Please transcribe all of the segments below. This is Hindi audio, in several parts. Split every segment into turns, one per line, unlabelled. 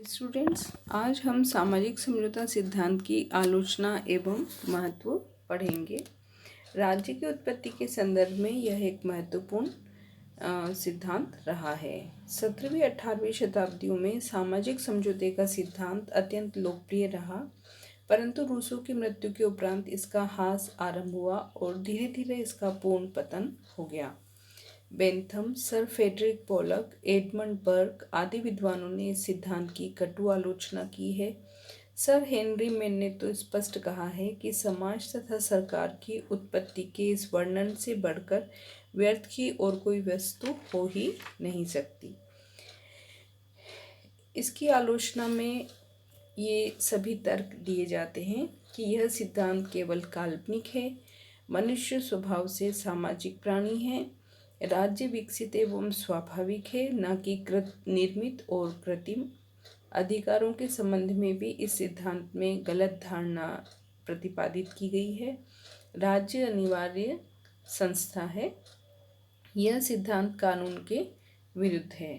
स्टूडेंट्स, आज हम सामाजिक समझौता सिद्धांत की आलोचना एवं महत्व पढ़ेंगे। राज्य की उत्पत्ति के संदर्भ में यह एक महत्वपूर्ण सिद्धांत रहा है। 17वीं 18वीं शताब्दियों में सामाजिक समझौते का सिद्धांत अत्यंत लोकप्रिय रहा, परंतु रूसो की मृत्यु के उपरांत इसका ह्रास आरंभ हुआ और धीरे धीरे इसका पूर्ण पतन हो गया। Bentham, sir Frederick Pollock, Edmund Burke आदि विद्वानों ने इस सिद्धांत की कटु आलोचना की है। सर हेनरी मेन ने तो स्पष्ट कहा है कि समाज तथा सरकार की उत्पत्ति के इस वर्णन से बढ़कर व्यर्थ की और कोई वस्तु हो ही नहीं सकती। इसकी आलोचना में ये सभी तर्क दिए जाते हैं कि यह सिद्धांत केवल काल्पनिक है, मनुष्य स्वभाव से सामाजिक प्राणी है, राज्य विकसित एवं स्वाभाविक है, न कि निर्मित और कृत्रिम। अधिकारों के संबंध में भी इस सिद्धांत में गलत धारणा प्रतिपादित की गई है। राज्य अनिवार्य संस्था है। यह सिद्धांत कानून के विरुद्ध है।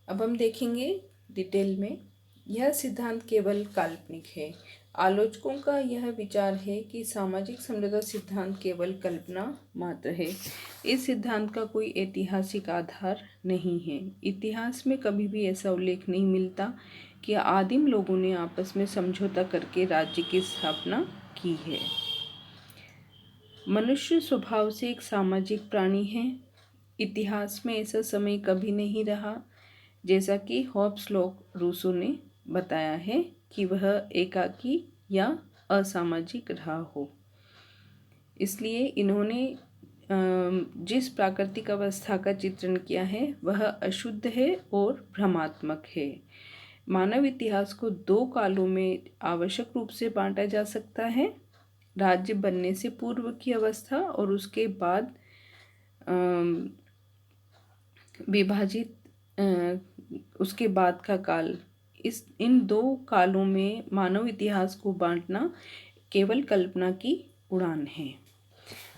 अब हम देखेंगे डिटेल में। यह सिद्धांत केवल काल्पनिक है। आलोचकों का यह विचार है कि सामाजिक समझौता सिद्धांत केवल कल्पना मात्र है। इस सिद्धांत का कोई ऐतिहासिक आधार नहीं है। इतिहास में कभी भी ऐसा उल्लेख नहीं मिलता कि आदिम लोगों ने आपस में समझौता करके राज्य की स्थापना की है। मनुष्य स्वभाव से एक सामाजिक प्राणी है। इतिहास में ऐसा समय कभी नहीं रहा, जैसा कि हॉब्स रूसो ने बताया है कि वह एकाकी या असामाजिक रहा हो। इसलिए इन्होंने जिस प्राकृतिक अवस्था का चित्रण किया है वह अशुद्ध है और भ्रमात्मक है। मानव इतिहास को दो कालों में आवश्यक रूप से बांटा जा सकता है: राज्य बनने से पूर्व की अवस्था और उसके बाद विभाजित उसके बाद का काल। इन दो कालों में मानव इतिहास को बांटना केवल कल्पना की उड़ान है।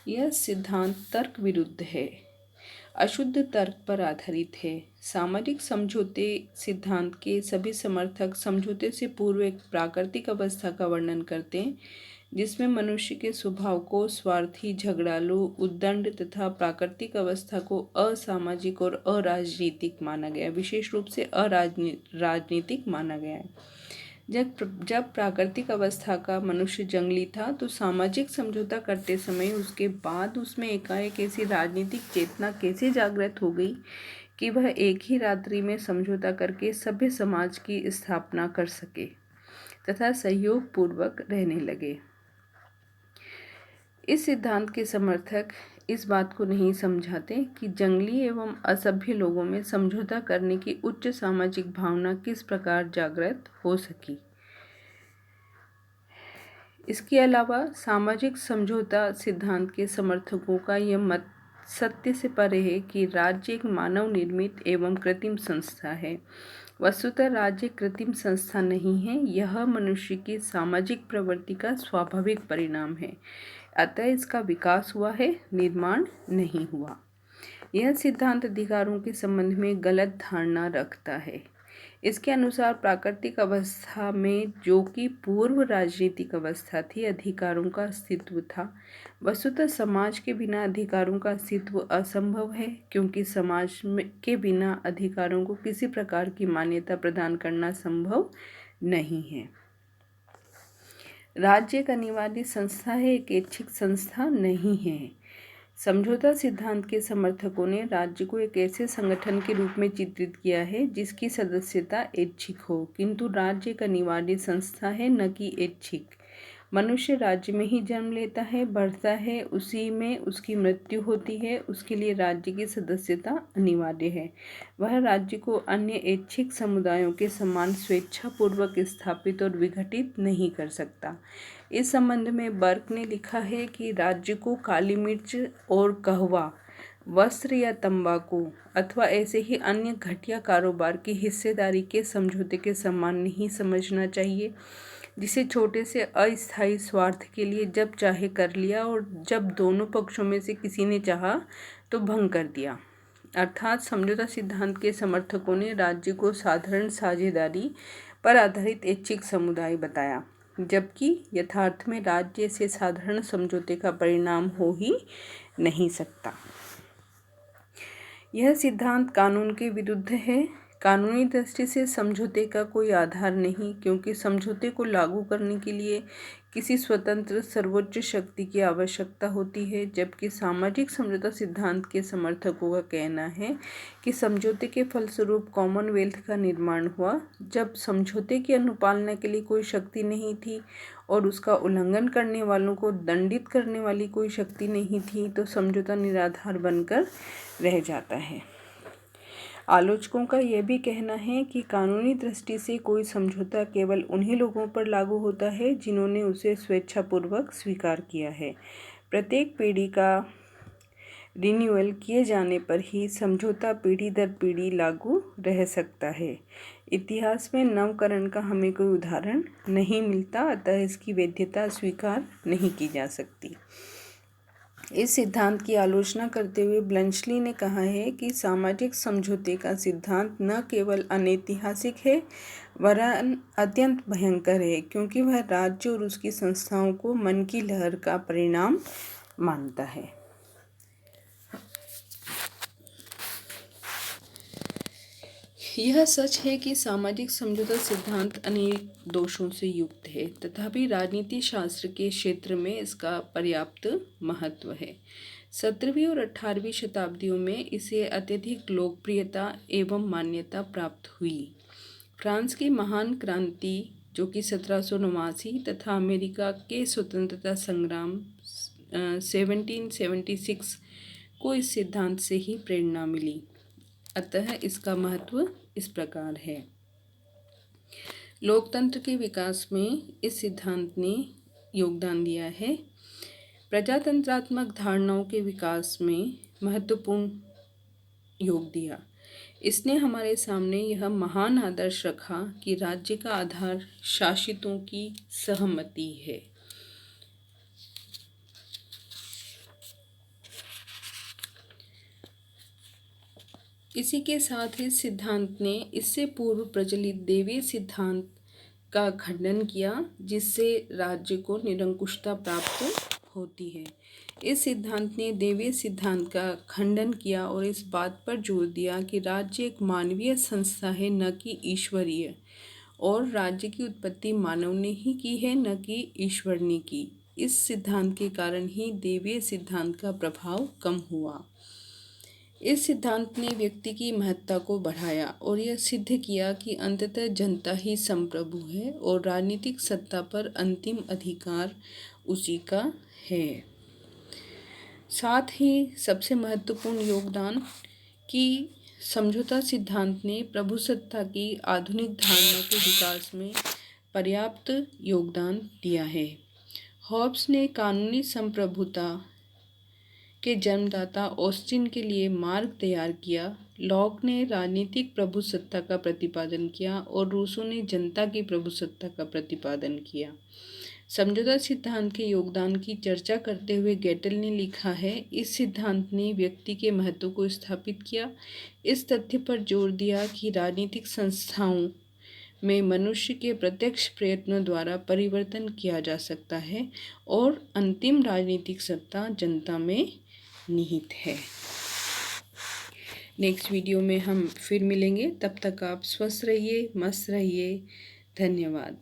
यह सिद्धांत तर्क विरुद्ध है, अशुद्ध तर्क पर आधारित है। सामाजिक समझौते सिद्धांत के सभी समर्थक समझौते से पूर्व एक प्राकृतिक अवस्था का वर्णन करते हैं, जिसमें मनुष्य के स्वभाव को स्वार्थी, झगड़ालू, उद्दंड तथा प्राकृतिक अवस्था को असामाजिक और अराजनीतिक माना गया, विशेष रूप से राजनीतिक माना गया है। जब प्राकृतिक अवस्था का मनुष्य जंगली था तो सामाजिक समझौता करते समय उसके बाद उसमें एकाएक ऐसी राजनीतिक चेतना कैसे जागृत हो गई कि वह एक ही रात्रि में समझौता करके सभ्य समाज की स्थापना कर सके तथा सहयोग पूर्वक रहने लगे। इस सिद्धांत के समर्थक इस बात को नहीं समझाते कि जंगली एवं असभ्य लोगों में समझौता करने की उच्च सामाजिक भावना किस प्रकार जागृत हो सकी। इसके अलावा सामाजिक समझौता सिद्धांत के समर्थकों का यह मत सत्य से परे है कि राज्य एक मानव निर्मित एवं कृत्रिम संस्था है। वस्तुतः राज्य कृत्रिम संस्था नहीं है, यह मनुष्य की सामाजिक प्रवृत्ति का स्वाभाविक परिणाम है। अतः इसका विकास हुआ है, निर्माण नहीं हुआ। यह सिद्धांत अधिकारों के संबंध में गलत धारणा रखता है। इसके अनुसार प्राकृतिक अवस्था में, जो कि पूर्व राजनीतिक अवस्था थी, अधिकारों का अस्तित्व था। वस्तुतः समाज के बिना अधिकारों का अस्तित्व असंभव है, क्योंकि समाज के बिना अधिकारों को किसी प्रकार की मान्यता प्रदान करना संभव नहीं है। राज्य एक अनिवार्य संस्था है, एक ऐच्छिक संस्था नहीं है। समझौता सिद्धांत के समर्थकों ने राज्य को एक ऐसे संगठन के रूप में चित्रित किया है जिसकी सदस्यता ऐच्छिक हो, किंतु राज्य एक अनिवार्य संस्था है, न कि ऐच्छिक। मनुष्य राज्य में ही जन्म लेता है, बढ़ता है, उसी में उसकी मृत्यु होती है, उसके लिए राज्य की सदस्यता अनिवार्य है। वह राज्य को अन्य ऐच्छिक समुदायों के समान स्वेच्छापूर्वक स्थापित और विघटित नहीं कर सकता। इस संबंध में बर्क ने लिखा है कि राज्य को काली मिर्च और कहवा, वस्त्र या तंबाकू अथवा ऐसे ही अन्य घटिया कारोबार की हिस्सेदारी के समझौते के समान नहीं समझना चाहिए, जिसे छोटे से अस्थायी स्वार्थ के लिए जब चाहे कर लिया और जब दोनों पक्षों में से किसी ने चाहा तो भंग कर दिया। अर्थात समझौता सिद्धांत के समर्थकों ने राज्य को साधारण साझेदारी पर आधारित ऐच्छिक समुदाय बताया, जबकि यथार्थ में राज्य से साधारण समझौते का परिणाम हो ही नहीं सकता। यह सिद्धांत कानून के विरुद्ध है। कानूनी दृष्टि से समझौते का कोई आधार नहीं, क्योंकि समझौते को लागू करने के लिए किसी स्वतंत्र सर्वोच्च शक्ति की आवश्यकता होती है, जबकि सामाजिक समझौता सिद्धांत के समर्थकों का कहना है कि समझौते के फलस्वरूप कॉमनवेल्थ का निर्माण हुआ। जब समझौते की अनुपालना के लिए कोई शक्ति नहीं थी और उसका उल्लंघन करने वालों को दंडित करने वाली कोई शक्ति नहीं थी, तो समझौता निराधार बनकर रह जाता है। आलोचकों का यह भी कहना है कि कानूनी दृष्टि से कोई समझौता केवल उन्हीं लोगों पर लागू होता है जिन्होंने उसे स्वेच्छापूर्वक स्वीकार किया है। प्रत्येक पीढ़ी का रिन्यूअल किए जाने पर ही समझौता पीढ़ी दर पीढ़ी लागू रह सकता है। इतिहास में नवकरण का हमें कोई उदाहरण नहीं मिलता, अतः इसकी वैधता स्वीकार नहीं की जा सकती। इस सिद्धांत की आलोचना करते हुए ब्लंचली ने कहा है कि सामाजिक समझौते का सिद्धांत न केवल अनैतिहासिक है, वरन अत्यंत भयंकर है, क्योंकि वह राज्य और उसकी संस्थाओं को मन की लहर का परिणाम मानता है। यह सच है कि सामाजिक समझौता सिद्धांत अनेक दोषों से युक्त है, तथापि राजनीति शास्त्र के क्षेत्र में इसका पर्याप्त महत्व है। 17वीं और 18वीं शताब्दियों में इसे अत्यधिक लोकप्रियता एवं मान्यता प्राप्त हुई। फ्रांस की महान क्रांति, जो कि 1789 तथा अमेरिका के स्वतंत्रता संग्राम 1776 को इस सिद्धांत से ही प्रेरणा मिली। अतः इसका महत्व इस प्रकार है। लोकतंत्र के विकास में इस सिद्धांत ने योगदान दिया है। प्रजातंत्रात्मक धारणाओं के विकास में महत्वपूर्ण योग दिया। इसने हमारे सामने यह महान आदर्श रखा कि राज्य का आधार शासितों की सहमति है। इसी के साथ ही सिद्धांत ने इससे पूर्व प्रचलित देवीय सिद्धांत का खंडन किया, जिससे राज्य को निरंकुशता प्राप्त होती है। इस सिद्धांत ने देवीय सिद्धांत का खंडन किया और इस बात पर जोर दिया कि राज्य एक मानवीय संस्था है, न कि ईश्वरीय, और राज्य की उत्पत्ति मानव ने ही की है, न कि ईश्वर ने की। इस सिद्धांत के कारण ही देवीय सिद्धांत का प्रभाव कम हुआ। इस सिद्धांत ने व्यक्ति की महत्ता को बढ़ाया और यह सिद्ध किया कि अंततः जनता ही संप्रभु है और राजनीतिक सत्ता पर अंतिम अधिकार उसी का है। साथ ही सबसे महत्वपूर्ण योगदान कि समझौता सिद्धांत ने प्रभुसत्ता की आधुनिक धारणा के विकास में पर्याप्त योगदान दिया है। हॉब्स ने कानूनी संप्रभुता के जन्मदाता ऑस्टिन के लिए मार्ग तैयार किया। लॉक ने राजनीतिक प्रभुसत्ता का प्रतिपादन किया और रूसो ने जनता की प्रभुसत्ता का प्रतिपादन किया। समझौता सिद्धांत के योगदान की चर्चा करते हुए गेटल ने लिखा है, इस सिद्धांत ने व्यक्ति के महत्व को स्थापित किया, इस तथ्य पर जोर दिया कि राजनीतिक संस्थाओं में मनुष्य के प्रत्यक्ष प्रयत्नों द्वारा परिवर्तन किया जा सकता है और अंतिम राजनीतिक सत्ता जनता में निहित है। नेक्स्ट वीडियो में हम फिर मिलेंगे। तब तक आप स्वस्थ रहिए, मस्त रहिए। धन्यवाद।